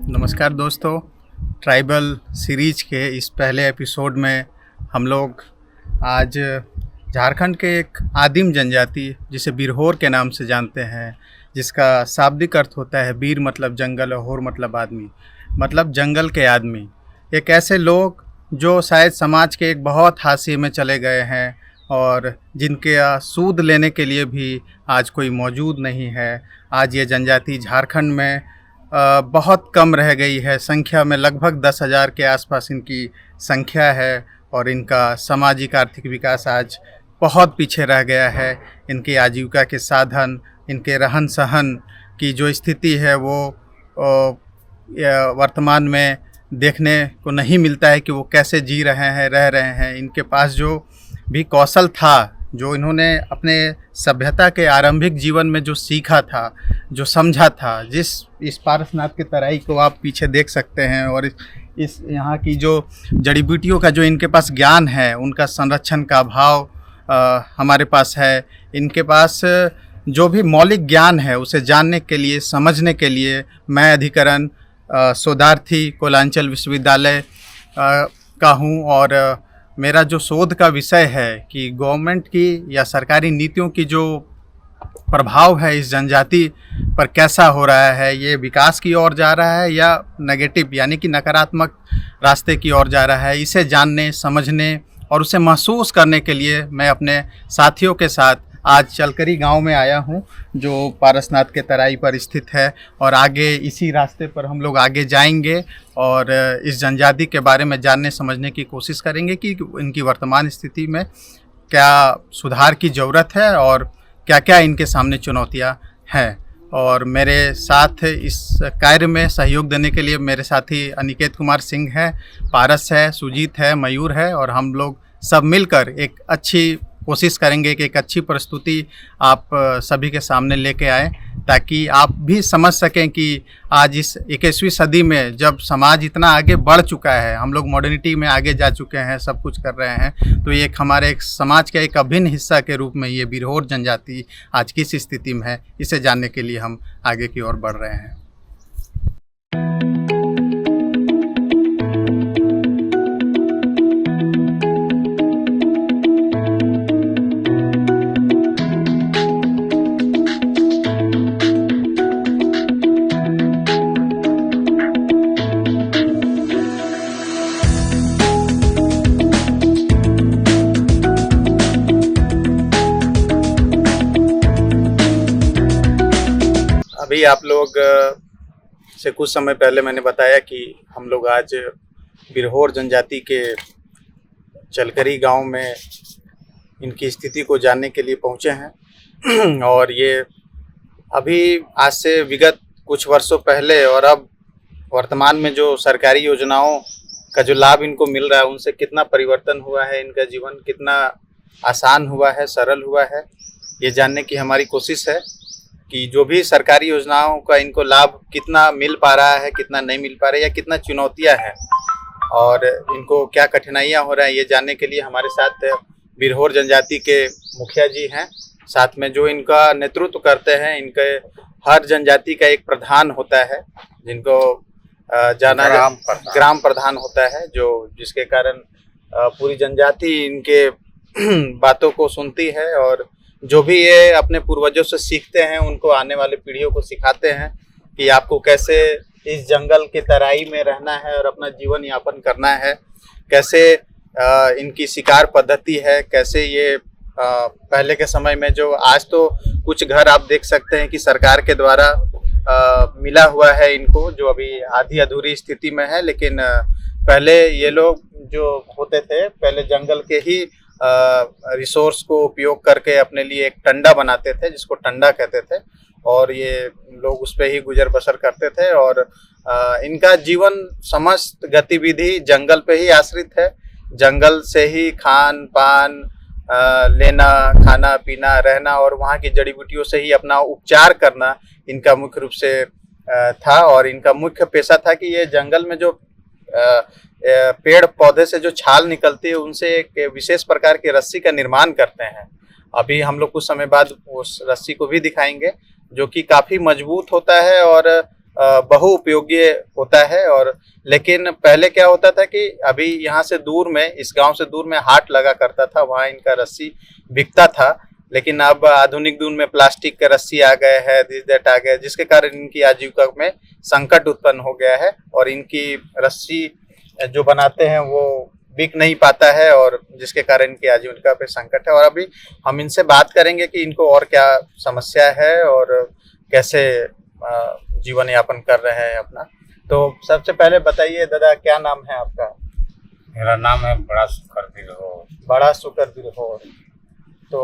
नमस्कार दोस्तों। Tribal series के इस पहले एपिसोड में हम लोग आज झारखंड के एक आदिम जनजाति जिसे बिरहोर के नाम से जानते हैं, जिसका शाब्दिक अर्थ होता है बीर मतलब जंगल और होर मतलब आदमी, मतलब जंगल के आदमी। एक ऐसे लोग जो शायद समाज के एक बहुत हाशिए में चले गए हैं और जिनके सूद लेने के लिए भी आज कोई मौजूद नहीं है। आज ये जनजाति झारखंड में बहुत कम रह गई है। संख्या में लगभग 10,000 के आसपास इनकी संख्या है और इनका सामाजिक आर्थिक विकास आज बहुत पीछे रह गया है। इनकी आजीविका के साधन, इनके रहन सहन की जो स्थिति है वो वर्तमान में देखने को नहीं मिलता है कि वो कैसे जी रहे हैं, रह रहे हैं। इनके पास जो भी कौशल था, जो इन्होंने अपने सभ्यता के आरंभिक जीवन में जो सीखा था, जो समझा था, इस पारसनाथ के तराई को आप पीछे देख सकते हैं और इस यहाँ की जो जड़ी बूटियों का जो इनके पास ज्ञान है, उनका संरक्षण का भाव हमारे पास है। इनके पास जो भी मौलिक ज्ञान है उसे जानने के लिए, समझने के लिए मैं अधिकरण शोधार्थी कोलांचल विश्वविद्यालय का हूँ और मेरा जो शोध का विषय है कि गवर्नमेंट की या सरकारी नीतियों की जो प्रभाव है इस जनजाति पर कैसा हो रहा है, ये विकास की ओर जा रहा है या नेगेटिव यानी कि नकारात्मक रास्ते की ओर जा रहा है, इसे जानने, समझने और उसे महसूस करने के लिए मैं अपने साथियों के साथ आज चलकरी गांव में आया हूं, जो पारसनाथ के तराई पर स्थित है। और आगे इसी रास्ते पर हम लोग आगे जाएंगे और इस जनजाति के बारे में जानने समझने की कोशिश करेंगे कि इनकी वर्तमान स्थिति में क्या सुधार की ज़रूरत है और क्या क्या इनके सामने चुनौतियां हैं। और मेरे साथ इस कार्य में सहयोग देने के लिए मेरे साथी अनिकेत कुमार सिंह है, पारस है, सुजीत है, मयूर है और हम लोग सब मिलकर एक अच्छी कोशिश करेंगे कि एक अच्छी प्रस्तुति आप सभी के सामने लेके आएँ, ताकि आप भी समझ सकें कि आज इस 21वीं सदी में जब समाज इतना आगे बढ़ चुका है, हम लोग मॉडर्निटी में आगे जा चुके हैं, सब कुछ कर रहे हैं, तो ये एक हमारे एक समाज का एक अभिन्न हिस्सा के रूप में ये बिरहोर जनजाति आज किस स्थिति में है, इसे जानने के लिए हम आगे की ओर बढ़ रहे हैं। अभी आप लोग से कुछ समय पहले मैंने बताया कि हम लोग आज बिरहोर जनजाति के चलकरी गांव में इनकी स्थिति को जानने के लिए पहुंचे हैं और ये अभी आज से विगत कुछ वर्षों पहले और अब वर्तमान में जो सरकारी योजनाओं का जो लाभ इनको मिल रहा है, उनसे कितना परिवर्तन हुआ है, इनका जीवन कितना आसान हुआ है, सरल हुआ है, ये जानने की हमारी कोशिश है कि जो भी सरकारी योजनाओं का इनको लाभ कितना मिल पा रहा है, कितना नहीं मिल पा रहा है या कितना चुनौतियां हैं और इनको क्या कठिनाइयां हो रहा है, ये जानने के लिए हमारे साथ बिरहोर जनजाति के मुखिया जी हैं। साथ में जो इनका नेतृत्व करते हैं, इनके हर जनजाति का एक प्रधान होता है, जिनको ग्राम प्रधान होता है, जो जिसके कारण पूरी जनजाति इनके बातों को सुनती है और जो भी ये अपने पूर्वजों से सीखते हैं उनको आने वाले पीढ़ियों को सिखाते हैं कि आपको कैसे इस जंगल के तराई में रहना है और अपना जीवन यापन करना है, कैसे इनकी शिकार पद्धति है, कैसे ये पहले के समय में जो आज तो कुछ घर आप देख सकते हैं कि सरकार के द्वारा मिला हुआ है इनको, जो अभी आधी अधूरी स्थिति में है, लेकिन पहले ये लोग जो होते थे पहले जंगल के ही रिसोर्स को उपयोग करके अपने लिए एक टंडा बनाते थे, जिसको टंडा कहते थे, और ये लोग उस पे ही गुजर बसर करते थे और इनका जीवन समस्त गतिविधि जंगल पे ही आश्रित है। जंगल से ही खान पान लेना, खाना पीना, रहना और वहाँ की जड़ी बूटियों से ही अपना उपचार करना इनका मुख्य रूप से था। और इनका मुख्य पेशा था कि ये जंगल में जो पेड़ पौधे से जो छाल निकलती है उनसे एक विशेष प्रकार की रस्सी का निर्माण करते हैं। अभी हम लोग कुछ समय बाद उस रस्सी को भी दिखाएंगे, जो कि काफ़ी मजबूत होता है और बहुउपयोगी होता है। और लेकिन पहले क्या होता था कि अभी यहाँ से दूर में, इस गांव से दूर में हाट लगा करता था, वहाँ इनका रस्सी बिकता था। लेकिन अब आधुनिक युग में प्लास्टिक के रस्सी आ गए हैं, दिस दैट आ गए, जिसके कारण इनकी आजीविका में संकट उत्पन्न हो गया है और इनकी रस्सी जो बनाते हैं वो बिक नहीं पाता है और जिसके कारण इनकी आजीविका पे संकट है। और अभी हम इनसे बात करेंगे कि इनको और क्या समस्या है और कैसे जीवन यापन कर रहे हैं अपना। तो सबसे पहले बताइए दादा, क्या नाम है आपका? मेरा नाम है बड़ा सुकर बिरहोर। बड़ा सुकर बिरहोर। तो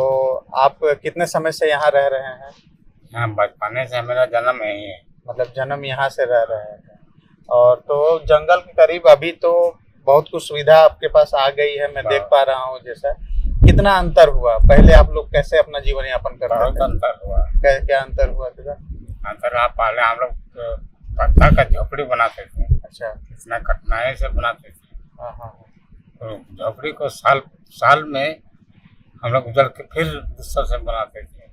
आप कितने समय से यहाँ रह रहे हैं? यहाँ बचपने से मेरा जन्म यही है। मतलब जन्म यहाँ से रह रहे हैं। और तो जंगल के करीब अभी तो बहुत कुछ सुविधा आपके पास आ गई है, मैं देख पा रहा हूँ। जैसा कितना अंतर हुआ, पहले आप लोग कैसे अपना जीवन यापन करते बहुत थे? अंतर हुआ। क्या अंतर हुआ दादा? अंतर हुआ, पहले हम लोग पत्ता का झोपड़ी बनाते थे। अच्छा। इतना कठिनाई से बनाते थे। हाँ हाँ। तो झोपड़ी को साल में हम लोग उजल के फिर दूसरा से बनाते थे।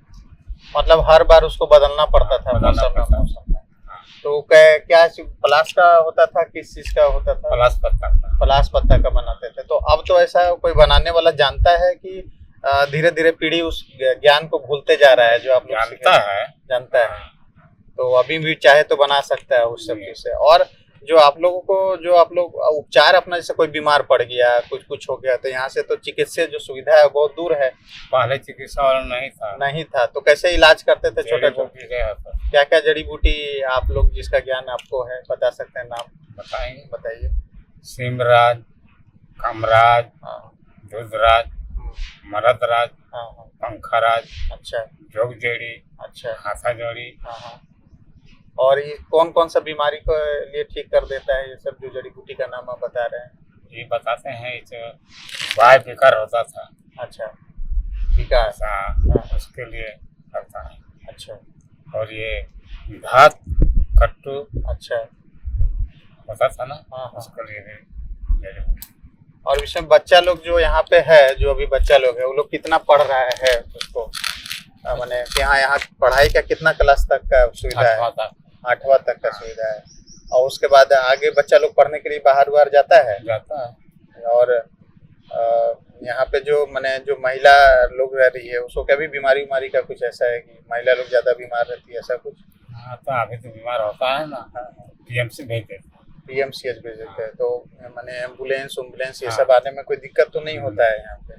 मतलब हर बार उसको बदलना पड़ता था बदलना मौसम पड़ता में। तो क्या प्लास का होता था, किस चीज का होता था? पलास पत्ता का। पलास पत्ता का बनाते थे। तो अब तो ऐसा कोई बनाने वाला जानता है कि धीरे धीरे पीढ़ी उस ज्ञान को भूलते जा रहा है जो आप लोग जानता है। तो अभी भी चाहे तो बना सकता है उस सब चीज से। और जो आप लोग उपचार अपना, जैसे कोई बीमार पड़ गया, कुछ हो गया, तो यहाँ से तो चिकित्सा जो सुविधा है बहुत दूर है। पहले चिकित्सा वाला नहीं था। तो कैसे इलाज करते थे? छोटे छोटे क्या क्या जड़ी बूटी आप लोग जिसका ज्ञान आपको है बता सकते हैं? नाम बताइए। सिमराज, कमराज, दूधराज, मरदराज, पंखराज, अच्छा, जोगजेड़ी, अच्छा, हाथा जोड़ी। और ये कौन कौन सा बीमारी को लिए ठीक कर देता है? ये सब जो जड़ी बूटी का नाम आप बता रहे हैं, ये बताते हैं। वाय विकार होता था। अच्छा, विकास, उसके लिए करता है। अच्छा। और ये धात कट्टू, अच्छा, होता था ना, उसके लिए भी। और इसमें बच्चा लोग जो यहाँ पे है, जो अभी बच्चा लोग है, वो लोग कितना पढ़ रहा है उसको, मैंने यहाँ पढ़ाई का कितना क्लास तक का सुविधा है? 8वां तक का सुविधा है। और उसके बाद आगे बच्चा लोग पढ़ने के लिए बाहर जाता है। और यहाँ पे जो महिला लोग रह रही है, उसको कभी बीमारी का कुछ ऐसा है कि महिला लोग ज्यादा बीमार रहती है, ऐसा कुछ? हाँ, तो अभी तो बीमार होता है ना, पीएमसी भेज देते हैं। पीएमसीएच भेज देते हैं। तो एम्बुलेंस ये सब आने में कोई दिक्कत तो नहीं होता है यहाँ पे?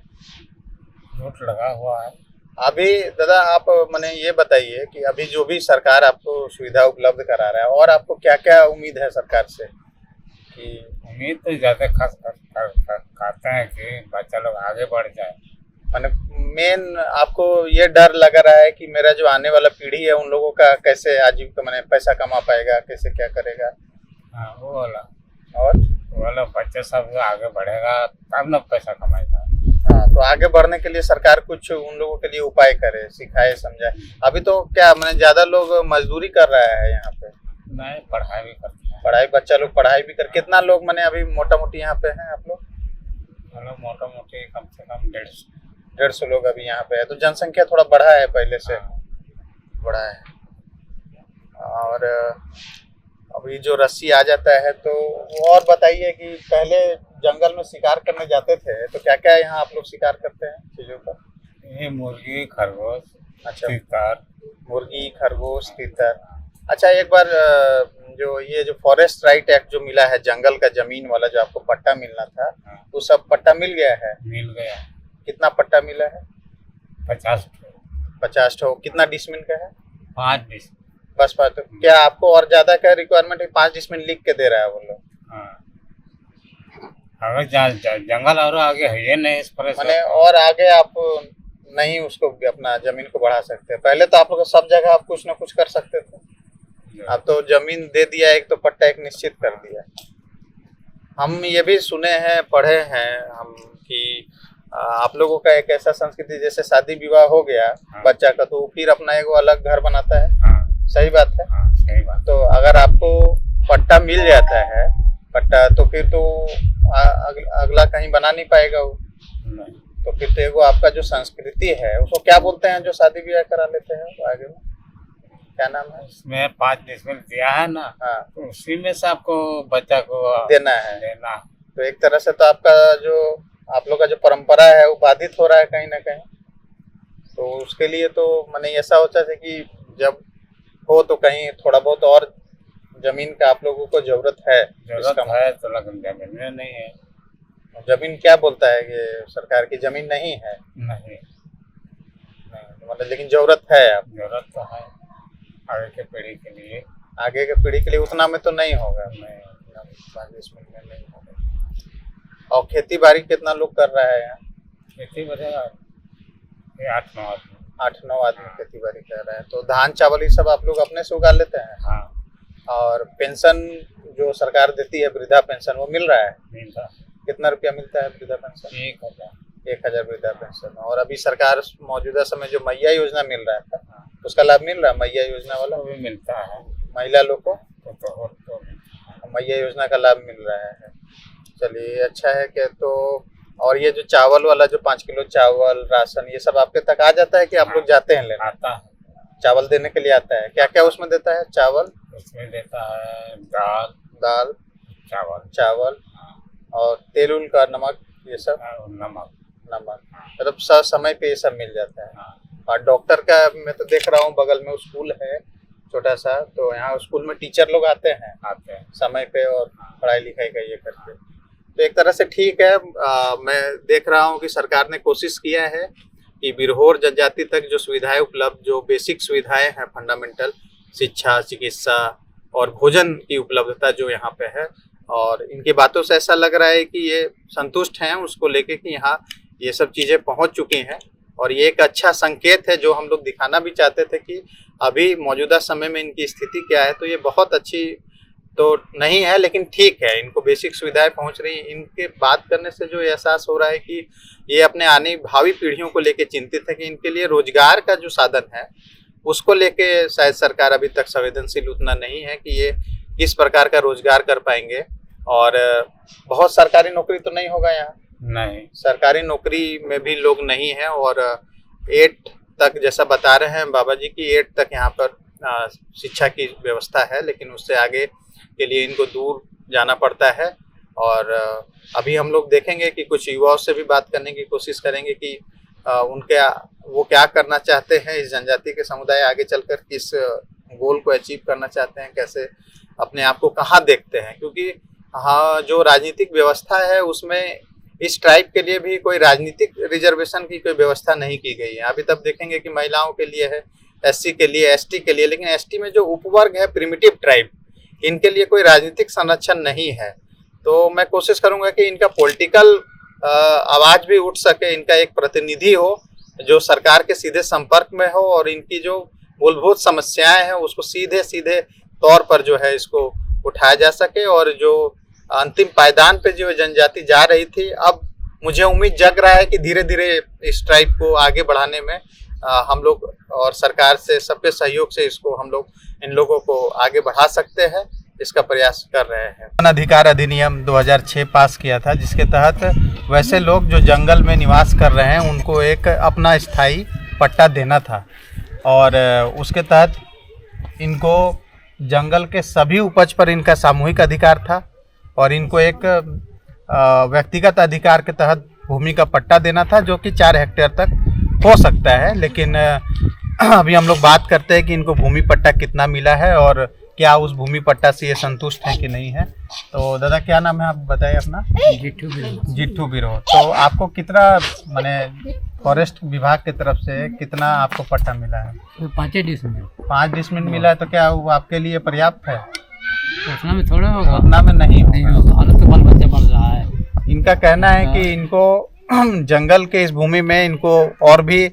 रोड लगा हुआ है। अभी दादा आप ये बताइए कि अभी जो भी सरकार आपको सुविधा उपलब्ध करा रहा है, और आपको क्या क्या उम्मीद है सरकार से? कि उम्मीद तो ज्यादा खास करते हैं कि बच्चा लोग आगे बढ़ जाए। मेन आपको ये डर लग रहा है कि मेरा जो आने वाला पीढ़ी है, उन लोगों का कैसे आजीविका पैसा कमा पाएगा, कैसे क्या करेगा? हाँ, वो वाला। और वो वाला बच्चा सब आगे बढ़ेगा तब ना पैसा कमाएगा। हाँ, तो आगे बढ़ने के लिए सरकार कुछ उन लोगों के लिए उपाय करे, सिखाए, समझाए। अभी तो क्या ज्यादा लोग मजदूरी कर रहा है यहाँ पे? नहीं, पढ़ाई भी करते हैं। बच्चा लोग पढ़ाई भी कर। कितना लोग अभी मोटा मोटी यहाँ पे हैं आप लोग? मोटा मोटी कम से कम 150 लोग अभी यहाँ पे है। तो जनसंख्या थोड़ा बढ़ा है, पहले से बढ़ा है। और अभी जो रस्सी आ जाता है, तो और बताइए कि पहले जंगल में शिकार करने जाते थे, तो क्या क्या यहाँ आप लोग शिकार करते हैं चीजों का? ये मुर्गी, खरगोश, अच्छा, तीतर। मुर्गी, खरगोश, तीतर। अच्छा, एक बार जो फॉरेस्ट राइट एक्ट जो मिला है, जंगल का जमीन वाला जो आपको पट्टा मिलना था, वो सब पट्टा मिल गया है? मिल गया। कितना पट्टा मिला है? 50 ठो। कितना डिसमिल का है? 5 डिसमिल। बस 5। क्या आपको और ज्यादा क्या रिक्वायरमेंट है? 5 डिसमिल लिख के दे रहा है वो लोग? अगर जंगल और आगे है ये नहीं, इस पर और आगे आप नहीं उसको अपना जमीन को बढ़ा सकते। पहले तो आप लोग सब जगह आप कुछ ना कुछ कर सकते थे। अब तो जमीन दे दिया, एक तो पट्टा एक निश्चित कर दिया। हम ये भी सुने हैं, पढ़े हैं हम कि आप लोगों का एक ऐसा संस्कृति, जैसे शादी विवाह हो गया बच्चा का, तो फिर अपना एक अलग घर बनाता है। सही बात है? सही बात। तो अगर आपको पट्टा मिल जाता है, तो फिर तो अगला कहीं बना नहीं पाएगा वो। तो फिर तो एगो आपका जो संस्कृति है, उसको क्या बोलते हैं जो शादी ब्याह करा लेते हैं आगे में? क्या नाम है? इसमें 5 डिसमिल दिया है ना, हाँ, तो उसी में से आपको बच्चा को देना है। देना। तो एक तरह से तो आपका जो आप लोग का जो परंपरा है वो बाधित हो रहा है कहीं ना कहीं। तो उसके लिए तो माने ऐसा होता है कि जब हो तो कहीं थोड़ा बहुत और जमीन का आप लोगों को जरूरत है। जरूरत है तो लेकिन जमीन में नहीं है। जमीन क्या बोलता है कि सरकार की जमीन नहीं है? नहीं, मतलब लेकिन जरूरत है। अब जरूरत तो है आगे के पीढ़ी के लिए। आगे के पीढ़ी के लिए उतना में तो नहीं होगा, नहीं, 20 मिनट में नहीं होगा। और खेती बाड़ी कितना लोग कर रहा है यहाँ? खेती बढ़ेगा 8-9 आदमी। 8-9 आदमी खेती बाड़ी कर रहे हैं। तो धान चावल ये सब आप लोग अपने से उगा लेते हैं? हाँ, और पेंशन जो सरकार देती है वृद्धा पेंशन वो मिल रहा है? मिलता कितना रुपया मिलता है वृद्धा पेंशन? 1,000। 1000 वृद्धा पेंशन। और अभी सरकार मौजूदा समय जो मैया योजना मिल रहा था उसका लाभ मिल रहा है? मैया योजना वाला वो भी मिलता है महिला लोग को तो मैया योजना का लाभ मिल रहा है। चलिए अच्छा है कि तो। और ये जो चावल वाला जो 5 किलो चावल राशन ये सब आपके तक आ जाता है कि आप लोग जाते हैं लेने? आता है। चावल देने के लिए आता है। क्या क्या उसमें देता है? चावल, उसमें देता है दाल, चावल चावल और तेल उल का, नमक, ये सब। और नमक। मतलब समय पे ये सब मिल जाता है। हाँ, और डॉक्टर का मैं तो देख रहा हूँ बगल में स्कूल है छोटा सा, तो यहाँ स्कूल में टीचर लोग आते हैं समय पे और पढ़ाई लिखाई का ये करते। तो एक तरह से ठीक है। मैं देख रहा हूँ कि सरकार ने कोशिश किया है कि बिरहोर जनजाति तक जो सुविधाएं उपलब्ध, जो बेसिक सुविधाएं हैं फंडामेंटल, शिक्षा, चिकित्सा और भोजन की उपलब्धता जो यहाँ पे है, और इनकी बातों से ऐसा लग रहा है कि ये संतुष्ट हैं उसको लेके कि यहाँ ये सब चीज़ें पहुँच चुकी हैं। और ये एक अच्छा संकेत है जो हम लोग दिखाना भी चाहते थे कि अभी मौजूदा समय में इनकी स्थिति क्या है। तो ये बहुत अच्छी तो नहीं है लेकिन ठीक है, इनको बेसिक सुविधाएं पहुंच रही हैं। इनके बात करने से जो एहसास हो रहा है कि ये अपने आने भावी पीढ़ियों को लेके चिंतित है कि इनके लिए रोजगार का जो साधन है उसको लेके शायद सरकार अभी तक संवेदनशील उतना नहीं है कि ये किस प्रकार का रोजगार कर पाएंगे। और बहुत सरकारी नौकरी तो नहीं होगा यहाँ? नहीं, सरकारी नौकरी में भी लोग नहीं है। और 8 तक जैसा बता रहे हैं बाबा जी की 8 तक यहाँ पर शिक्षा की व्यवस्था है, लेकिन उससे आगे के लिए इनको दूर जाना पड़ता है। और अभी हम लोग देखेंगे कि कुछ युवाओं से भी बात करने की कोशिश करेंगे कि वो क्या करना चाहते हैं, इस जनजाति के समुदाय आगे चलकर किस गोल को अचीव करना चाहते हैं, कैसे अपने आप को कहाँ देखते हैं। क्योंकि हाँ, जो राजनीतिक व्यवस्था है उसमें इस ट्राइब के लिए भी कोई राजनीतिक रिजर्वेशन की कोई व्यवस्था नहीं की गई है। अभी तक देखेंगे कि महिलाओं के लिए है, SC के लिए, ST के लिए, लेकिन ST में जो उपवर्ग है प्रिमिटिव ट्राइब, इनके लिए कोई राजनीतिक संरक्षण नहीं है। तो मैं कोशिश करूंगा कि इनका पॉलिटिकल आवाज भी उठ सके, इनका एक प्रतिनिधि हो जो सरकार के सीधे संपर्क में हो और इनकी जो मूलभूत समस्याएं हैं उसको सीधे सीधे तौर पर जो है इसको उठाया जा सके। और जो अंतिम पायदान पे जो जनजाति जा रही थी, अब मुझे उम्मीद जग रहा है कि धीरे धीरे इस ट्राइब को आगे बढ़ाने में हम लोग और सरकार से सबके सहयोग से इसको हम लोग इन लोगों को आगे बढ़ा सकते हैं, इसका प्रयास कर रहे हैं। वन अधिकार अधिनियम 2006 पास किया था, जिसके तहत वैसे लोग जो जंगल में निवास कर रहे हैं उनको एक अपना स्थायी पट्टा देना था। और उसके तहत इनको जंगल के सभी उपज पर इनका सामूहिक अधिकार था और इनको एक व्यक्तिगत अधिकार के तहत भूमि का पट्टा देना था जो कि 4 हेक्टेयर तक हो सकता है। लेकिन अभी हम लोग बात करते हैं कि इनको भूमि पट्टा कितना मिला है और क्या उस भूमि पट्टा से ये संतुष्ट है कि नहीं है। तो दादा क्या नाम है, आप बताइए अपना? जिट्ठू बिरो। तो आपको कितना माने फॉरेस्ट विभाग की तरफ से कितना आपको पट्टा मिला है? 5 डिसमिल। 5 डिसमिल मिला है। तो क्या वो आपके लिए पर्याप्त है? उतना में थोड़ा होगा, उतना में नहीं होगा। हालत तो बाल बच्चा बढ़ रहा है। इनका कहना है कि इनको जंगल के इस भूमि में इनको और भी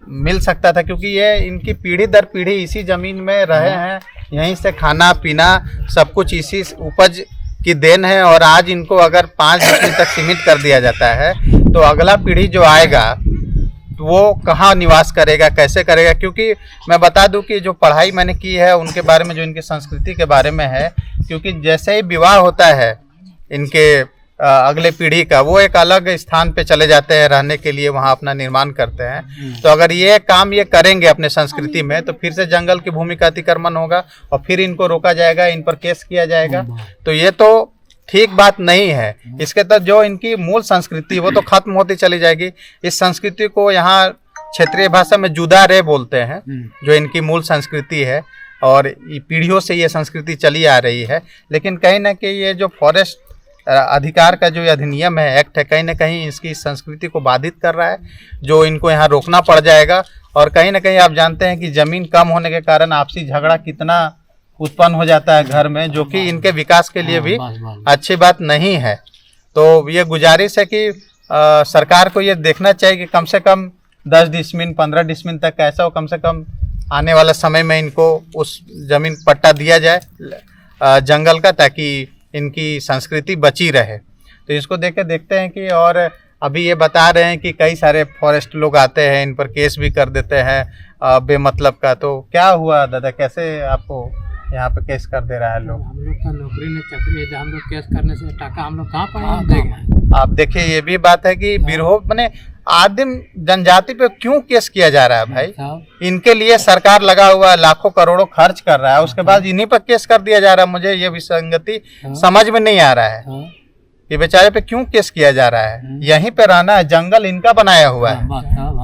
मिल सकता था, क्योंकि ये इनकी पीढ़ी दर पीढ़ी इसी जमीन में रहे हैं, यहीं से खाना पीना सब कुछ इसी उपज की देन है। और आज इनको अगर 5 डिसमिल तक सीमित कर दिया जाता है तो अगला पीढ़ी जो आएगा तो वो कहाँ निवास करेगा, कैसे करेगा? क्योंकि मैं बता दूं कि जो पढ़ाई मैंने की है उनके बारे में, जो इनकी संस्कृति के बारे में है, क्योंकि जैसे ही विवाह होता है इनके अगले पीढ़ी का, वो एक अलग स्थान पे चले जाते हैं रहने के लिए, वहाँ अपना निर्माण करते हैं। तो अगर ये काम ये करेंगे अपने संस्कृति में, तो फिर से जंगल की भूमि का अतिक्रमण होगा और फिर इनको रोका जाएगा, इन पर केस किया जाएगा। तो ये तो ठीक बात नहीं है। इसके तहत जो इनकी मूल संस्कृति वो तो खत्म होती चली जाएगी। इस संस्कृति को यहाँ क्षेत्रीय भाषा में जुदा रे बोलते हैं, जो इनकी मूल संस्कृति है और पीढ़ियों से ये संस्कृति चली आ रही है। लेकिन कहीं ना कहीं ये जो फॉरेस्ट अधिकार का जो अधिनियम है, एक्ट है, कहीं ना कहीं इसकी संस्कृति को बाधित कर रहा है, जो इनको यहाँ रोकना पड़ जाएगा। और कहीं ना कहीं आप जानते हैं कि ज़मीन कम होने के कारण आपसी झगड़ा कितना उत्पन्न हो जाता है घर में, जो कि इनके विकास के लिए भी अच्छी बात नहीं है। तो ये गुजारिश है कि सरकार को ये देखना चाहिए कि कम से कम 10 डिसमिल 15 डिसमिल तक ऐसा हो, कम से कम आने वाला समय में इनको उस जमीन पट्टा दिया जाए जंगल का, ताकि इनकी संस्कृति बची रहे। तो इसको देख के देखते हैं कि, और अभी ये बता रहे हैं कि कई सारे फॉरेस्ट लोग आते हैं, इन पर केस भी कर देते हैं बेमतलब का। तो क्या हुआ दादा, कैसे आपको यहाँ पे केस कर दे रहा है लोग? हम लोग का नौकरी में चक्री है, हम लोग केस करने से टाका हम लोग कहाँ पाएंगे? आप देखिए, ये भी बात है कि बिरहो मैंने आदिम जनजाति पे क्यों केस किया जा रहा है भाई? इनके लिए सरकार लगा हुआ है, लाखों करोड़ों खर्च कर रहा है, उसके बाद इन्हीं पर केस कर दिया जा रहा है। मुझे ये विसंगति समझ में नहीं आ रहा है कि बेचारे पे क्यों केस किया जा रहा है। यहीं पे रहना है, जंगल इनका बनाया हुआ है,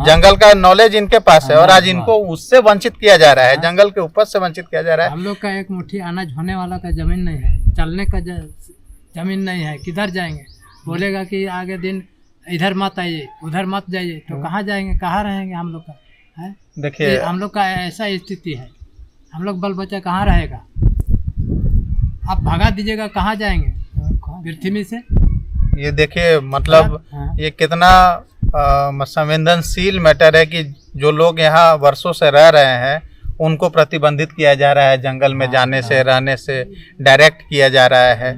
जंगल का नॉलेज इनके पास है, और आज इनको उससे वंचित किया जा रहा है, जंगल के ऊपर से वंचित किया जा रहा है। हम लोग का एक मुट्ठी अनाज होने वाला का जमीन नहीं है, चलने का जमीन नहीं है, किधर जाएंगे? बोलेगा कि आगे दिन इधर मत आइए, उधर मत जाइए, तो कहाँ जाएंगे, कहाँ रहेंगे हम लोग का है? देखिए, हम लोग का ऐसा स्थिति है, हम लोग बल बच्चा कहाँ रहेगा? आप भगा दीजिएगा, कहाँ जाएंगे पृथ्वी से? ये देखिए, मतलब ये कितना संवेदनशील मैटर है कि जो लोग यहाँ वर्षों से रह रहे हैं उनको प्रतिबंधित किया जा रहा है, जंगल में जाने से, रहने से डायरेक्ट किया जा रहा है।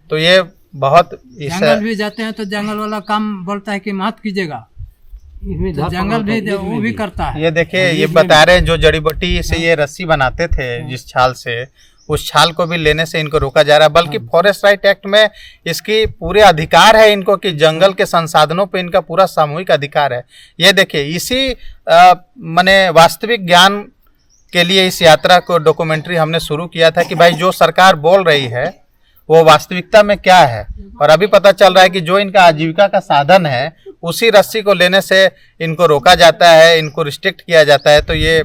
तो ये बहुत जंगल भी जाते हैं तो जंगल वाला काम बोलता है कि मत कीजिएगा, तो जंगल भी वो भी करता है। ये देखिए, ये बता रहे हैं जो जड़ी बूटी से ये रस्सी बनाते थे, जिस छाल से, उस छाल को भी लेने से इनको रोका जा रहा है। बल्कि फॉरेस्ट राइट एक्ट में इसकी पूरे अधिकार है इनको कि जंगल के संसाधनों पे इनका पूरा सामूहिक अधिकार है। ये देखिए, इसी माने वास्तविक ज्ञान के लिए इस यात्रा को डॉक्यूमेंट्री हमने शुरू किया था कि भाई जो सरकार बोल रही है वो वास्तविकता में क्या है। और अभी पता चल रहा है कि जो इनका आजीविका का साधन है उसी रस्सी को लेने से इनको रोका जाता है, इनको रिस्ट्रिक्ट किया जाता है। तो ये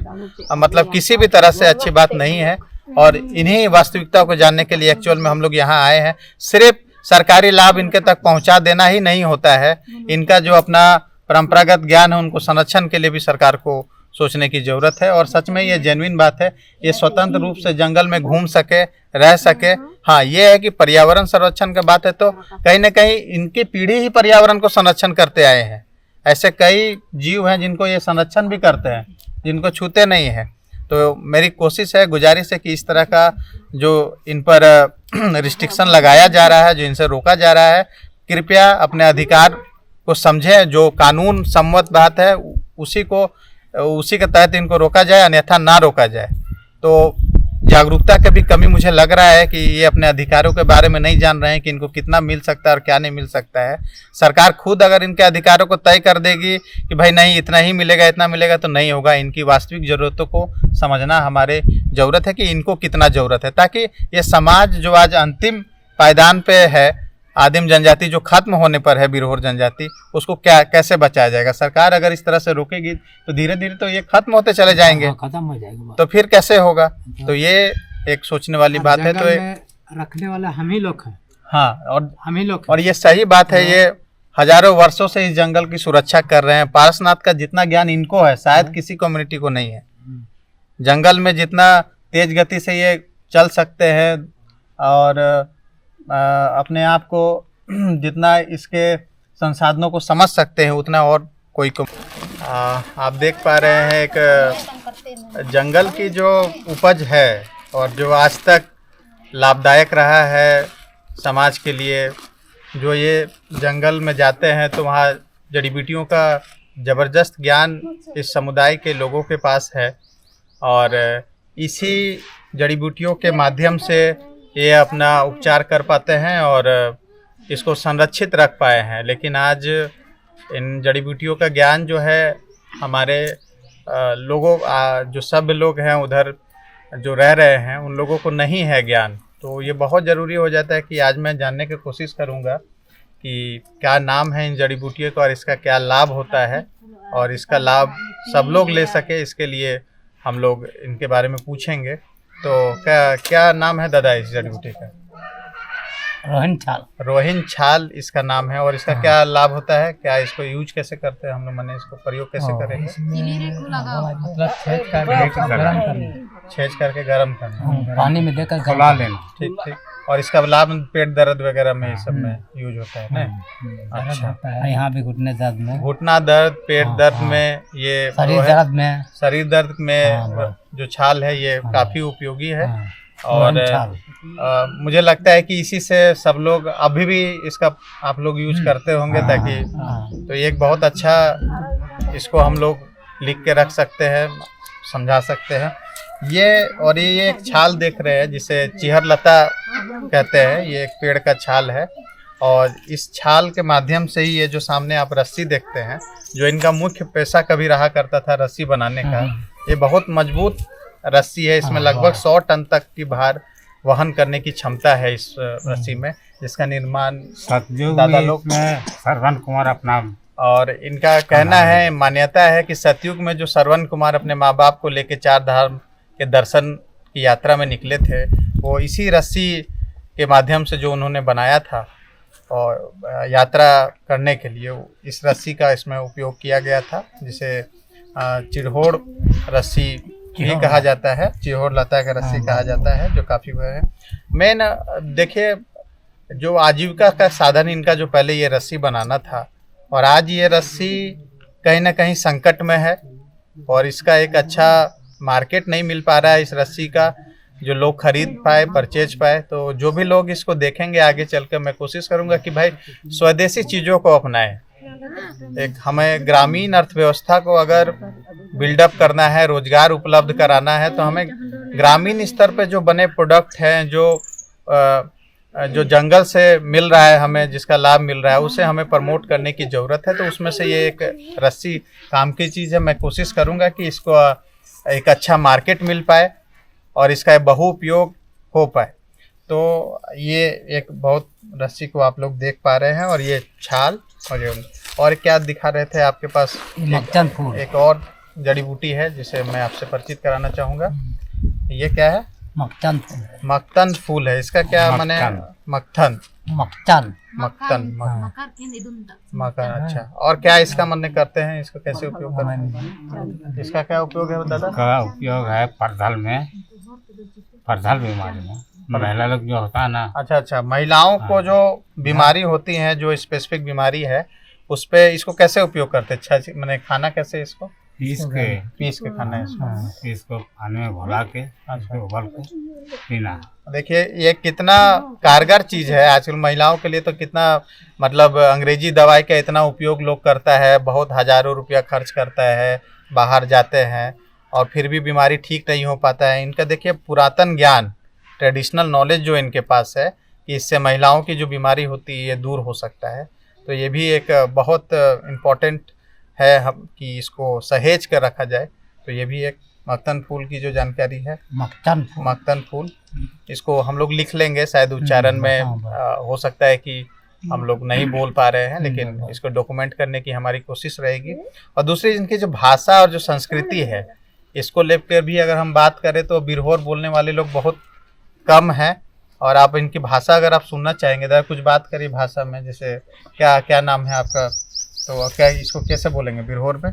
मतलब किसी भी तरह से अच्छी बात नहीं है। और इन्हीं वास्तविकता को जानने के लिए एक्चुअल में हम लोग यहाँ आए हैं। सिर्फ सरकारी लाभ इनके तक पहुँचा देना ही नहीं होता है, इनका जो अपना परंपरागत ज्ञान है उनको संरक्षण के लिए भी सरकार को सोचने की ज़रूरत है। और सच में ये जेन्युइन बात है, ये स्वतंत्र रूप से जंगल में घूम सके, रह सके। हाँ, ये है कि पर्यावरण संरक्षण की बात है तो कहीं ना कहीं इनकी पीढ़ी ही पर्यावरण को संरक्षण करते आए हैं। ऐसे कई जीव हैं जिनको ये संरक्षण भी करते हैं, जिनको छूते नहीं हैं। तो मेरी कोशिश है, गुजारिश है कि इस तरह का जो इन पर रिस्ट्रिक्शन लगाया जा रहा है, जो इनसे रोका जा रहा है, कृपया अपने अधिकार को समझें। जो कानून सम्मत बात है उसी के तहत इनको रोका जाए, अन्यथा ना रोका जाए। तो जागरूकता की भी कमी मुझे लग रहा है कि ये अपने अधिकारों के बारे में नहीं जान रहे हैं कि इनको कितना मिल सकता है और क्या नहीं मिल सकता है। सरकार खुद अगर इनके अधिकारों को तय कर देगी कि भाई नहीं इतना ही मिलेगा, इतना मिलेगा, तो नहीं होगा। इनकी वास्तविक ज़रूरतों को समझना हमारे ज़रूरत है कि इनको कितना ज़रूरत है, ताकि ये समाज जो आज अंतिम पायदान पे है, आदिम जनजाति जो खत्म होने पर है, बिरहोर जनजाति, उसको कैसे बचाया जाएगा। सरकार अगर इस तरह से रोकेगी तो धीरे धीरे तो ये खत्म होते चले जाएंगे, खत्म हो जाएगा, तो फिर कैसे होगा। तो ये एक सोचने वाली बात है। तो रखने वाला हम ही लोग हैं। हाँ, और हम ही लोग, और ये सही बात है। ये हजारों वर्षों से इस जंगल की सुरक्षा कर रहे हैं। पारसनाथ का जितना ज्ञान इनको है शायद किसी कम्युनिटी को नहीं है। जंगल में जितना तेज गति से ये चल सकते हैं और अपने आप को जितना इसके संसाधनों को समझ सकते हैं उतना और कोई को। आप देख पा रहे हैं एक जंगल की जो उपज है और जो आज तक लाभदायक रहा है समाज के लिए। जो ये जंगल में जाते हैं तो वहाँ जड़ी बूटियों का ज़बरदस्त ज्ञान इस समुदाय के लोगों के पास है और इसी जड़ी बूटियों के माध्यम से ये अपना उपचार कर पाते हैं और इसको संरक्षित रख पाए हैं। लेकिन आज इन जड़ी बूटियों का ज्ञान जो है हमारे लोगों जो सभ्य लोग हैं उधर जो रह रहे हैं उन लोगों को नहीं है ज्ञान। तो ये बहुत ज़रूरी हो जाता है कि आज मैं जानने की कोशिश करूँगा कि क्या नाम है इन जड़ी बूटियों का और इसका क्या लाभ होता है और इसका लाभ सब लोग ले सके, इसके लिए हम लोग इनके बारे में पूछेंगे। तो क्या नाम है दादा इस जड़ी बूटी का? रोहिन छाल। रोहिन छाल इसका नाम है। और इसका क्या लाभ होता है, क्या इसको यूज कैसे करते हैं हम लोग, मैंने इसको प्रयोग कैसे करेंगे? मतलब छेद करके गर्म करना, पानी में देकर खौला लेना। ठीक ठीक। और इसका लाभ पेट दर्द वगैरह में सब में यूज होता है ना? अच्छा। यहाँ भी घुटने दर्द में, घुटना दर्द, पेट दर्द में, ये शरीर दर्द में जो छाल है ये काफी उपयोगी है। और मुझे लगता है कि इसी से सब लोग अभी भी इसका आप लोग यूज करते होंगे, ताकि तो ये एक बहुत अच्छा, इसको हम लोग लिख के रख सकते हैं, समझा सकते हैं। ये एक छाल देख रहे हैं जिसे चिहर लता कहते हैं। ये एक पेड़ का छाल है और इस छाल के माध्यम से ही ये जो सामने आप रस्सी देखते हैं, जो इनका मुख्य पेशा कभी रहा करता था रस्सी बनाने का, ये बहुत मजबूत रस्सी है। इसमें लगभग 100 टन तक की भार वहन करने की क्षमता है इस रस्सी में, जिसका निर्माण दादा लोग में श्रवण कुमार अपना, और इनका कहना है, मान्यता है कि सतयुग में जो श्रवण कुमार अपने माँ बाप को लेके 4 धाम के दर्शन की यात्रा में निकले थे, वो इसी रस्सी के माध्यम से जो उन्होंने बनाया था और यात्रा करने के लिए इस रस्सी का इसमें उपयोग किया गया था, जिसे चिरहोड़ रस्सी भी कहा जाता है, चिरहोड़ लता का रस्सी कहा जाता है, जो काफ़ी है। मेन देखिए, जो आजीविका का साधन इनका जो पहले ये रस्सी बनाना था, और आज ये रस्सी कहीं ना कहीं संकट में है और इसका एक अच्छा मार्केट नहीं मिल पा रहा है इस रस्सी का, जो लोग खरीद पाए, परचेज पाए। तो जो भी लोग इसको देखेंगे आगे चल कर, मैं कोशिश करूंगा कि भाई स्वदेशी चीज़ों को अपनाएं। एक हमें ग्रामीण अर्थव्यवस्था को अगर बिल्डअप करना है, रोजगार उपलब्ध कराना है, तो हमें ग्रामीण स्तर पे जो बने प्रोडक्ट हैं, जो जंगल से मिल रहा है हमें, जिसका लाभ मिल रहा है, उसे हमें प्रमोट करने की ज़रूरत है। तो उसमें से ये एक रस्सी काम की चीज़ है। मैं कोशिश करूँगा कि इसको एक अच्छा मार्केट मिल पाए और इसका बहु उपयोग हो पाए। तो ये एक बहुत रस्सी को आप लोग देख पा रहे हैं, और ये छाल और क्या दिखा रहे थे आपके पास? मक्तन फूल। एक और जड़ी बूटी है जिसे मैं आपसे परिचित कराना चाहूँगा। ये क्या है? मक्तन फूल। मक्तन फूल है। इसका क्या माने? मक्खन। मक्खन। अच्छा। और क्या इसका माने करते हैं, इसको कैसे उपयोग करते हैं? इसका क्या उपयोग है दादा? का उपयोग है परधल बीमारी में महिला लोग जो होता है ना। अच्छा, महिलाओं को जो बीमारी होती है, जो स्पेसिफिक बीमारी है, उस पे इसको कैसे उपयोग करते हैं? अच्छा, मैंने खाना कैसे इसको पीस के खाना है इसको। इसको पानी में घोला के उबाल के पीना। देखिए ये कितना कारगर चीज़ है आजकल महिलाओं के लिए। तो कितना मतलब अंग्रेजी दवाई का इतना उपयोग लोग करता है, बहुत हज़ारों रुपया खर्च करता है, बाहर जाते हैं और फिर भी बीमारी ठीक नहीं हो पाता है। इनका देखिए पुरातन ज्ञान, ट्रेडिशनल नॉलेज जो इनके पास है कि इससे महिलाओं की जो बीमारी होती है ये दूर हो सकता है। तो ये भी एक बहुत इम्पोर्टेंट है हम कि इसको सहेज कर रखा जाए। तो ये भी एक मक्तन फूल की जो जानकारी है, मक्तन फूल, इसको हम लोग लिख लेंगे, शायद उच्चारण में हो सकता है कि हम लोग नहीं बोल पा रहे हैं, लेकिन इसको डॉक्यूमेंट करने की हमारी कोशिश रहेगी। और दूसरी इनकी जो भाषा और जो संस्कृति है, इसको लेकर भी अगर हम बात करें तो बिरहोर बोलने वाले लोग बहुत कम हैं। और आप इनकी भाषा अगर आप सुनना चाहेंगे तो कुछ बात करिए भाषा में, जैसे क्या नाम है आपका, तो क्या इसको कैसे बोलेंगे बिरहोर में,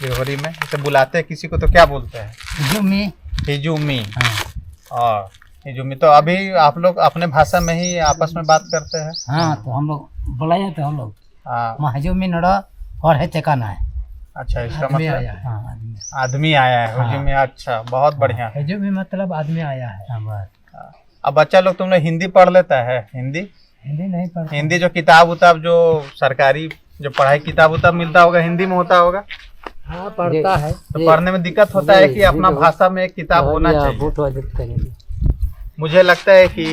बिरहोरी में जैसे बुलाते हैं किसी को तो क्या बोलते हैं? हिजुमी। और हिजुमी। तो अभी आप लोग अपने भाषा में ही आपस में बात करते हैं? हाँ, तो हम लोग बुलाए तो हम लोग हिजुमी नड़ा और है ठिकाना है। अच्छा, इसका मतलब आदमी आया है हिजुमी। अच्छा, बहुत बढ़िया। हिजुमी मतलब आदमी आया है। अब बच्चा लोग तुम लोग हिंदी पढ़ लेता है? हिंदी नहीं पढ़ता। हिंदी जो किताब उताब जो सरकारी जो पढ़ाई किताब उताब मिलता होगा हिंदी में होता होगा? हाँ, पढ़ता है। तो पढ़ने में दिक्कत होता है कि अपना भाषा में एक किताब होना चाहिए। मुझे लगता है कि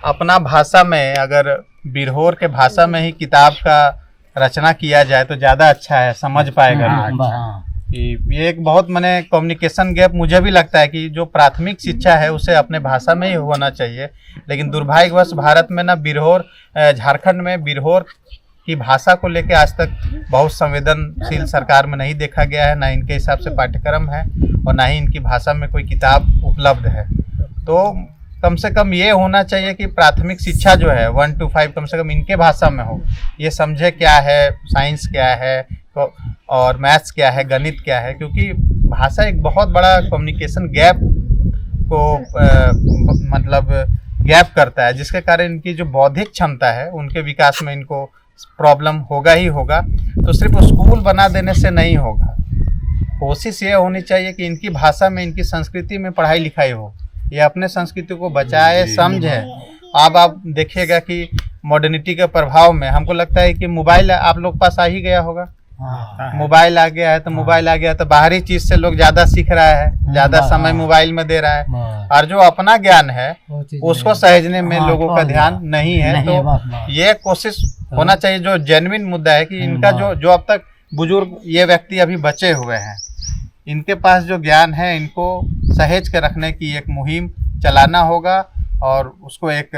अपना भाषा में, अगर बिरहोर के भाषा में ही किताब का रचना किया जाए तो ज़्यादा अच्छा है, समझ पाएगा लोग। कि ये एक बहुत मैंने कम्युनिकेशन गैप मुझे भी लगता है कि जो प्राथमिक शिक्षा है उसे अपने भाषा में ही होना चाहिए, लेकिन दुर्भाग्यवश भारत में ना बिरहोर, झारखंड में बिरहोर की भाषा को लेकर आज तक बहुत संवेदनशील सरकार में नहीं देखा गया है, ना इनके हिसाब से पाठ्यक्रम है और ना ही इनकी भाषा में कोई किताब उपलब्ध है। तो कम से कम ये होना चाहिए कि प्राथमिक शिक्षा जो है 1 to 5 कम से कम इनके भाषा में हो, ये समझे क्या है साइंस क्या है और मैथ्स क्या है, गणित क्या है, क्योंकि भाषा एक बहुत बड़ा कम्युनिकेशन गैप को मतलब गैप करता है, जिसके कारण इनकी जो बौद्धिक क्षमता है उनके विकास में इनको प्रॉब्लम होगा ही होगा। तो सिर्फ स्कूल बना देने से नहीं होगा, कोशिश ये होनी चाहिए कि इनकी भाषा में, इनकी संस्कृति में पढ़ाई लिखाई हो, ये अपने संस्कृति को बचाए समझे। अब आप देखिएगा कि मॉडर्निटी के प्रभाव में हमको लगता है कि मोबाइल आप लोग पास आ ही गया होगा, मोबाइल आ गया है तो मोबाइल आ गया तो बाहरी चीज से लोग ज्यादा सीख रहा है, ज्यादा समय मोबाइल में दे रहा है, और जो अपना ज्ञान है उसको सहेजने में लोगों का ध्यान नहीं है। तो ये कोशिश होना चाहिए, जो जेन्युइन मुद्दा है कि इनका जो अब तक बुजुर्ग ये व्यक्ति अभी बचे हुए हैं, इनके पास जो ज्ञान है इनको सहेज के रखने की एक मुहिम चलाना होगा और उसको एक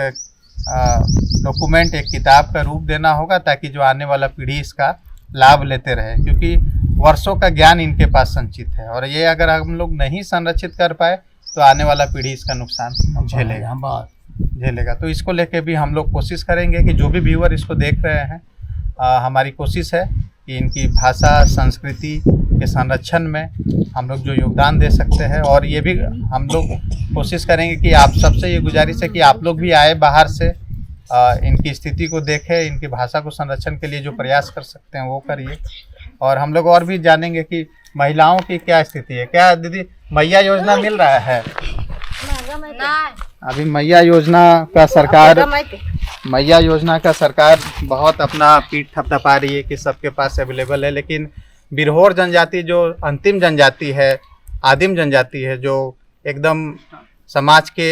डॉक्यूमेंट, एक किताब का रूप देना होगा, ताकि जो आने वाला पीढ़ी इसका लाभ लेते रहे, क्योंकि वर्षों का ज्ञान इनके पास संचित है और ये अगर हम लोग नहीं संरक्षित कर पाए तो आने वाला पीढ़ी इसका नुकसान झेलेगा। तो इसको लेके भी हम लोग कोशिश करेंगे कि जो भी व्यूअर इसको देख रहे हैं, हमारी कोशिश है कि इनकी भाषा संस्कृति के संरक्षण में हम लोग जो योगदान दे सकते हैं, और ये भी हम लोग कोशिश करेंगे कि आप सबसे ये गुजारिश है कि आप लोग भी आए बाहर से, इनकी स्थिति को देखें, इनकी भाषा को संरक्षण के लिए जो प्रयास कर सकते हैं वो करिए। और हम लोग और भी जानेंगे कि महिलाओं की क्या स्थिति है। क्या दीदी मैया योजना मिल रहा है? अभी मैया योजना का सरकार बहुत अपना पीठ थपथपा रही है कि सबके पास अवेलेबल है, लेकिन बिरहोर जनजाति जो अंतिम जनजाति है, आदिम जनजाति है, जो एकदम समाज के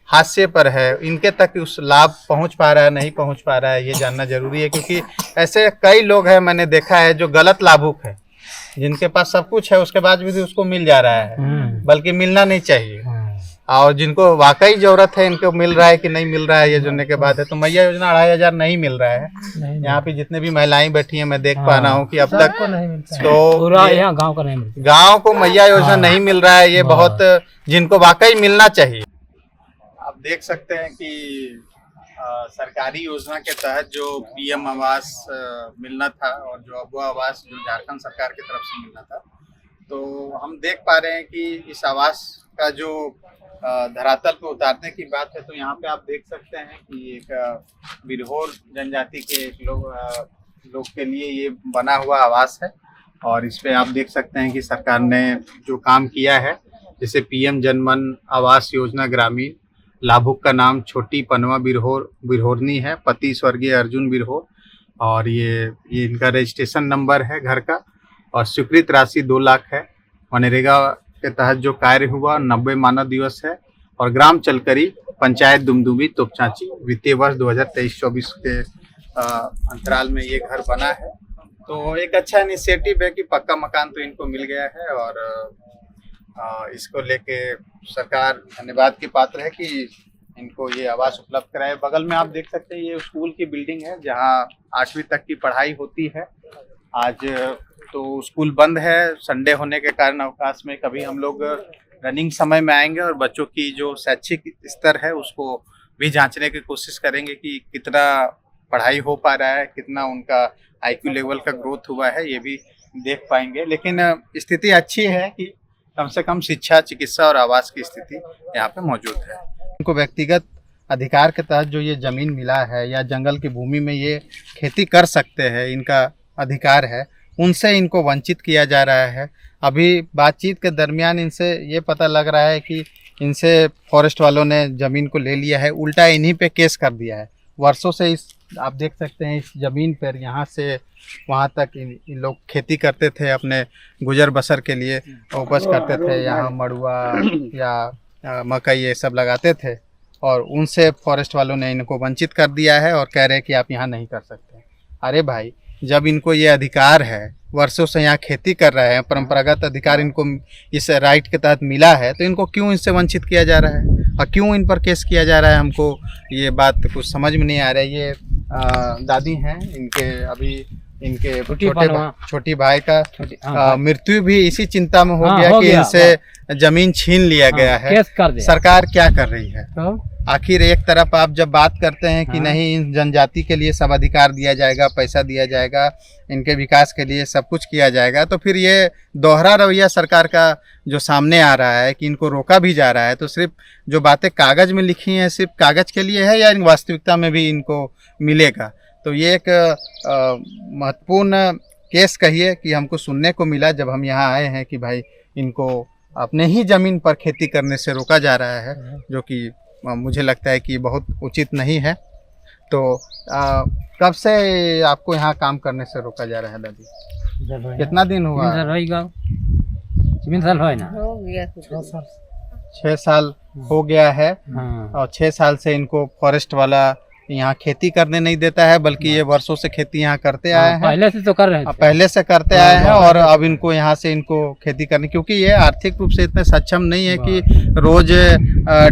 हाशिए पर है, इनके तक उस लाभ पहुंच पा रहा है नहीं पहुंच पा रहा है, ये जानना जरूरी है। क्योंकि ऐसे कई लोग हैं मैंने देखा है जो गलत लाभुक है, जिनके पास सब कुछ है उसके बाद भी उसको मिल जा रहा है, बल्कि मिलना नहीं चाहिए, और जिनको वाकई जरूरत है इनको मिल रहा है कि नहीं मिल रहा है ये जानने के बाद है। तो मैया योजना 2500 नहीं मिल रहा है। यहाँ पे जितने भी महिलाएं बैठी हैं मैं देख पा रहा हूँ कि अब तक तो गाँव को मैया योजना नहीं मिल रहा है। ये बहुत जिनको वाकई मिलना चाहिए। आप देख सकते हैं कि सरकारी योजना के तहत जो पीएम आवास मिलना था और जो अगवा आवास जो झारखंड सरकार की तरफ से मिलना था, तो हम देख पा रहे हैं कि इस आवास का जो धरातल पे उतारने की बात है, तो यहाँ पे आप देख सकते हैं कि एक बिरहोर जनजाति के लोग के लिए ये बना हुआ आवास है, और इस पे आप देख सकते हैं कि सरकार ने जो काम किया है, जैसे पीएम जनमन आवास योजना ग्रामीण, लाभुक का नाम छोटी पनवा बिरहोरनी है, पति स्वर्गीय अर्जुन बिरहोर, और ये इनका रजिस्ट्रेशन नंबर है घर का, और स्वीकृत राशि 2 लाख है। मनरेगा के तहत जो कार्य हुआ 90 मानव दिवस है, और ग्राम चलकरी पंचायत दुमदुमी तोपचाची वित्तीय वर्ष 2023-24 के अंतराल में ये घर बना है। तो एक अच्छा इनिशिएटिव है कि पक्का मकान तो इनको मिल गया है, और इसको लेके सरकार धन्यवाद की पात्र है कि इनको ये आवास उपलब्ध कराए। बगल में आप देख सकते हैं ये स्कूल की बिल्डिंग है जहाँ 8वीं तक की पढ़ाई होती है। आज तो स्कूल बंद है, संडे होने के कारण अवकाश में कभी हम लोग रनिंग समय में आएंगे और बच्चों की जो शैक्षिक स्तर है उसको भी जांचने की कोशिश करेंगे कि कितना पढ़ाई हो पा रहा है, कितना उनका IQ लेवल का ग्रोथ हुआ है, ये भी देख पाएंगे। लेकिन स्थिति अच्छी है कि कम से कम शिक्षा, चिकित्सा और आवास की स्थिति यहाँ पे मौजूद है। उनको व्यक्तिगत अधिकार के तहत जो ये ज़मीन मिला है या जंगल की भूमि में ये खेती कर सकते हैं, इनका अधिकार है, उनसे इनको वंचित किया जा रहा है। अभी बातचीत के दरमियान इनसे ये पता लग रहा है कि इनसे फॉरेस्ट वालों ने ज़मीन को ले लिया है, उल्टा इन्हीं पे केस कर दिया है। वर्षों से इस आप देख सकते हैं इस ज़मीन पर यहाँ से वहाँ तक इन लोग खेती करते थे, अपने गुजर बसर के लिए उपज करते थे। यहाँ मड़ुआ या मकई ये सब लगाते थे, और उनसे फॉरेस्ट वालों ने इनको वंचित कर दिया है और कह रहे हैं कि आप यहाँ नहीं कर सकते। अरे भाई, जब इनको ये अधिकार है, वर्षों से यहाँ खेती कर रहे हैं, परंपरागत अधिकार इनको इस राइट के तहत मिला है, तो इनको क्यों इनसे वंचित किया जा रहा है और क्यों इन पर केस किया जा रहा है? हमको ये बात कुछ समझ में नहीं आ रहा है। ये दादी हैं, इनके अभी इनके छोटी भाई का मृत्यु भी इसी चिंता में हो गया कि इनसे जमीन छीन लिया गया है। सरकार क्या कर रही है? आखिर एक तरफ आप जब बात करते हैं कि नहीं, इन जनजाति के लिए सब अधिकार दिया जाएगा, पैसा दिया जाएगा, इनके विकास के लिए सब कुछ किया जाएगा, तो फिर ये दोहरा रवैया सरकार का जो सामने आ रहा है कि इनको रोका भी जा रहा है, तो सिर्फ जो बातें कागज़ में लिखी हैं सिर्फ कागज़ के लिए है या इन वास्तविकता में भी इनको मिलेगा? तो ये एक महत्वपूर्ण केस कहिए कि हमको सुनने को मिला जब हम यहाँ आए हैं कि भाई इनको अपने ही ज़मीन पर खेती करने से रोका जा रहा है, जो कि मुझे लगता है कि बहुत उचित नहीं है। तो कब से आपको यहाँ काम करने से रोका जा रहा है दादी? कितना दिन हुआ? 6 साल हो गया है। और 6 साल से इनको फॉरेस्ट वाला यहाँ खेती करने नहीं देता है, बल्कि ये वर्षों से खेती यहाँ करते आए हैं। पहले से तो कर रहे हैं, पहले से करते आए हैं और अब इनको यहाँ से इनको खेती करनी, क्योंकि ये आर्थिक रूप से इतने सक्षम नहीं है कि रोज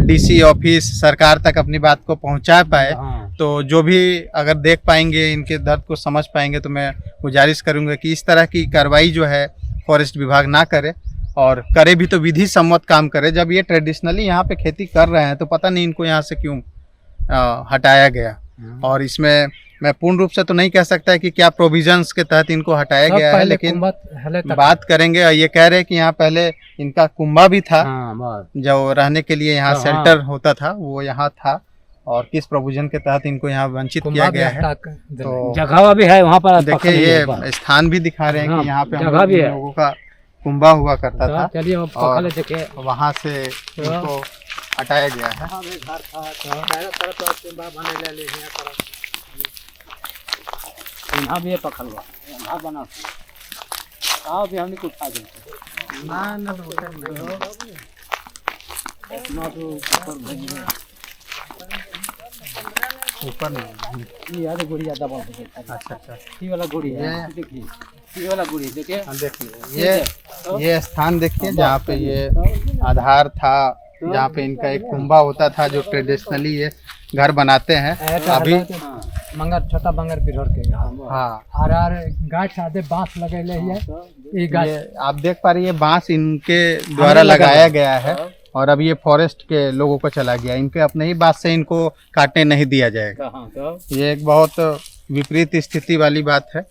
डीसी ऑफिस सरकार तक अपनी बात को पहुँचा पाए। तो जो भी अगर देख पाएंगे, इनके दर्द को समझ पाएंगे, तो मैं गुजारिश करूँगा कि इस तरह की कार्रवाई जो है फॉरेस्ट विभाग ना करे, और करे भी तो विधि सम्मत काम करे। जब ये ट्रेडिशनली यहाँ पे खेती कर रहे हैं तो पता नहीं इनको यहाँ से क्यों हटाया गया। और इसमें मैं पूर्ण रूप से तो नहीं कह सकता कि क्या प्रोविजंस के तहत इनको हटाया गया है, लेकिन बात करेंगे। ये कह रहे हैं कि यहाँ पहले इनका कुंभा भी था, जो रहने के लिए यहाँ शेल्टर होता था, वो यहाँ था, और किस प्रोविजन के तहत इनको यहाँ वंचित किया गया है। तो जगह भी है वहाँ पर, देखिए ये स्थान भी दिखा रहे हैं कि यहाँ पे हम लोगों का कुंभा हुआ करता था, और वहाँ से इनको हटाया गया है। यहाँ भी पकड़ हुआ, यहाँ बना भी हमने कुछ खा ऊपर नहीं, ये आधे गुड़ी ज्यादा बहुत है। अच्छा, ये वाला गुड़ी है, देखिए ये वाला गुड़ी देखिए, ये स्थान देखिए जहाँ पे ये आधार था, जहाँ पे इनका एक कुंभा होता था, जो ट्रेडिशनली ये घर बनाते हैं। अभी मंगर छोटा बंगर बिरहर के, हाँ, और गाछ आधे बांस लगेले है। ये आप देख पा रही है, बांस इनके द्वारा लगाया गया है, और अब ये फॉरेस्ट के लोगों को चला गया। इनके अपने ही बात से इनको काटने नहीं दिया जाएगा। ये एक बहुत विपरीत स्थिति वाली बात है।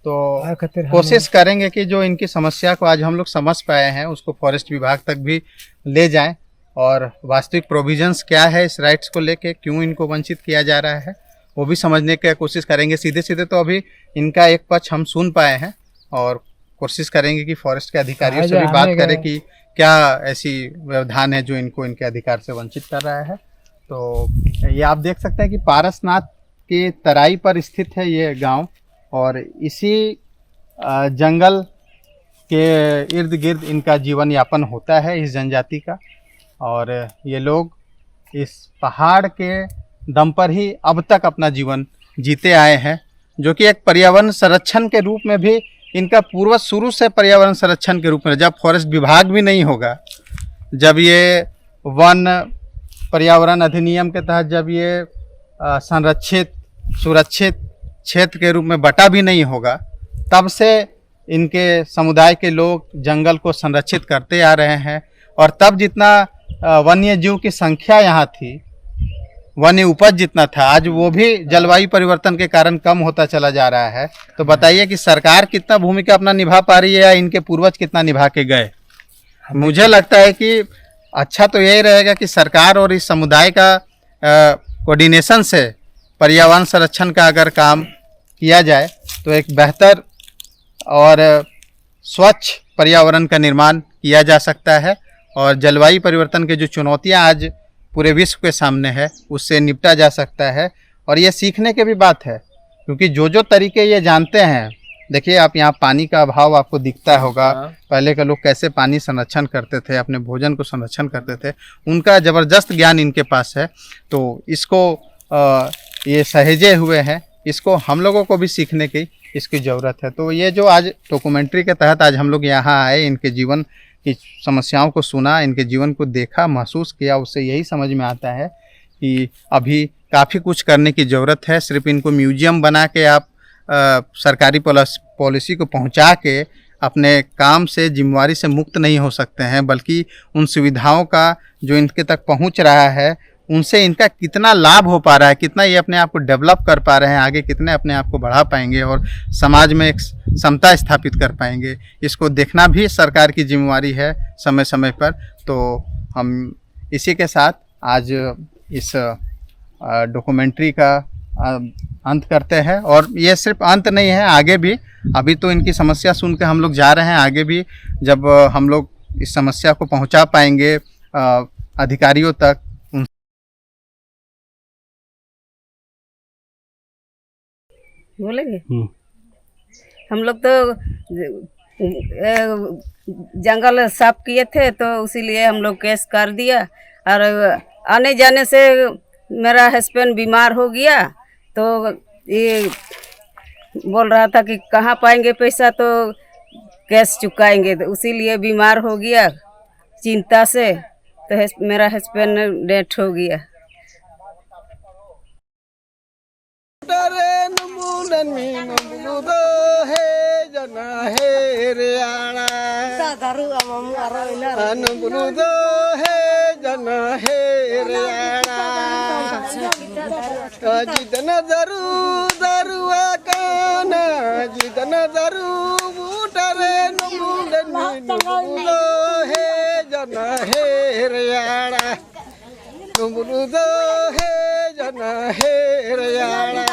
तो कोशिश करेंगे कि जो इनकी समस्या को आज हम लोग समझ पाए हैं, उसको फॉरेस्ट विभाग तक भी ले जाएं, और वास्तविक प्रोविजंस क्या है इस राइट्स को लेके, क्यों इनको वंचित किया जा रहा है, वो भी समझने की कोशिश करेंगे। सीधे सीधे तो अभी इनका एक पक्ष हम सुन पाए हैं, और कोशिश करेंगे कि फॉरेस्ट के अधिकारियों से भी बात करें कि क्या ऐसी व्यवधान है जो इनको इनके अधिकार से वंचित कर रहा है। तो ये आप देख सकते हैं कि पारसनाथ के तराई पर स्थित है ये गांव, और इसी जंगल के इर्द गिर्द इनका जीवन यापन होता है, इस जनजाति का। और ये लोग इस पहाड़ के दम पर ही अब तक अपना जीवन जीते आए हैं, जो कि एक पर्यावरण संरक्षण के रूप में भी इनका पूर्वज शुरू से पर्यावरण संरक्षण के रूप में, जब फॉरेस्ट विभाग भी नहीं होगा, जब ये वन पर्यावरण अधिनियम के तहत जब ये संरक्षित सुरक्षित क्षेत्र के रूप में बटा भी नहीं होगा, तब से इनके समुदाय के लोग जंगल को संरक्षित करते आ रहे हैं। और तब जितना वन्य जीव की संख्या यहाँ थी, वन्य उपज जितना था, आज वो भी जलवायु परिवर्तन के कारण कम होता चला जा रहा है। तो बताइए कि सरकार कितना भूमिका अपना निभा पा रही है, या इनके पूर्वज कितना निभा के गए। मुझे लगता है कि अच्छा तो यही रहेगा कि सरकार और इस समुदाय का कोऑर्डिनेशन से पर्यावरण संरक्षण का अगर काम किया जाए, तो एक बेहतर और स्वच्छ पर्यावरण का निर्माण किया जा सकता है, और जलवायु परिवर्तन के जो चुनौतियां आज पूरे विश्व के सामने है, उससे निपटा जा सकता है। और ये सीखने की भी बात है, क्योंकि जो तरीके ये जानते हैं देखिए आप यहाँ पानी का अभाव आपको दिखता होगा। पहले के लोग कैसे पानी संरक्षण करते थे, अपने भोजन को संरक्षण करते थे, उनका ज़बरदस्त ज्ञान इनके पास है। तो इसको ये सहेजे हुए हैं, इसको हम लोगों को भी सीखने की इसकी ज़रूरत है। तो ये जो आज डॉक्यूमेंट्री के तहत आज हम लोग यहाँ आए, इनके जीवन की समस्याओं को सुना, इनके जीवन को देखा, महसूस किया, उससे यही समझ में आता है कि अभी काफ़ी कुछ करने की ज़रूरत है। सिर्फ इनको म्यूजियम बना के आप सरकारी पॉलिसी को पहुंचा के अपने काम से जिम्मेवारी से मुक्त नहीं हो सकते हैं, बल्कि उन सुविधाओं का जो इनके तक पहुंच रहा है उनसे इनका कितना लाभ हो पा रहा है, कितना ये अपने आप को डेवलप कर पा रहे हैं, आगे कितने अपने आप को बढ़ा पाएंगे और समाज में एक समता स्थापित कर पाएंगे, इसको देखना भी सरकार की जिम्मेवारी है समय समय पर। तो हम इसी के साथ आज इस डॉक्यूमेंट्री का अंत करते हैं। और ये सिर्फ अंत नहीं है, आगे भी, अभी तो इनकी समस्या सुन के हम लोग जा रहे हैं, आगे भी जब हम लोग इस समस्या को पहुंचा पाएंगे अधिकारियों तक, बोलेंगे। हम लोग तो जंगल साफ किए थे, तो इसीलिए हम लोग केस कर दिया। और आने जाने से मेरा हस्बैंड बीमार हो गया, तो ये बोल रहा था कि कहाँ पाएंगे पैसा, तो कैश चुकाएंगे, तो इसीलिए बीमार हो गया चिंता से, तो मेरा हस्बैंड डेथ हो गया। जितना दरू दरुआ काना जितना दरू बूटरे नुमुंडन नुमुलो हे जना हे रियाड़ा नुमुलो हे जना हे रियाड़ा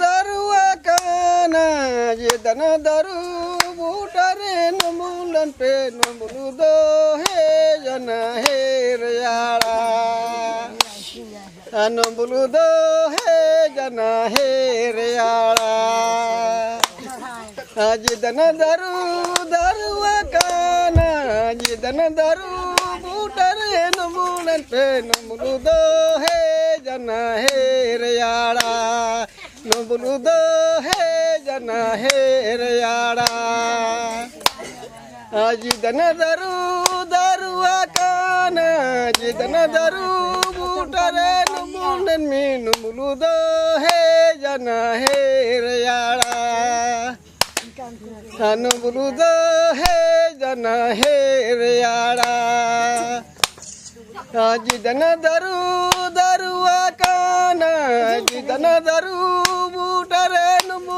दरुआ काना जितना दरू बूटरे नुमुंडन पे नुमुलो हे जना हे रियाड़ा अनु बुलुदो है जना है रियाड़ा जिदन दरू दरुआ काना जिदन दरू बूटरे नुमुलन पे नुमुलुदो है जना है रियाड़ा नुमुलुदो है जना है रियाड़ा जिदन दरू दरुआ काना जिदन दरू बूटरे नुमुलन में नुमुलुदो है जना है रियाड़ा नुमुलुदो है जना है रियाड़ा जिदन दरू दरुआ काना जिदन दरू बूटरे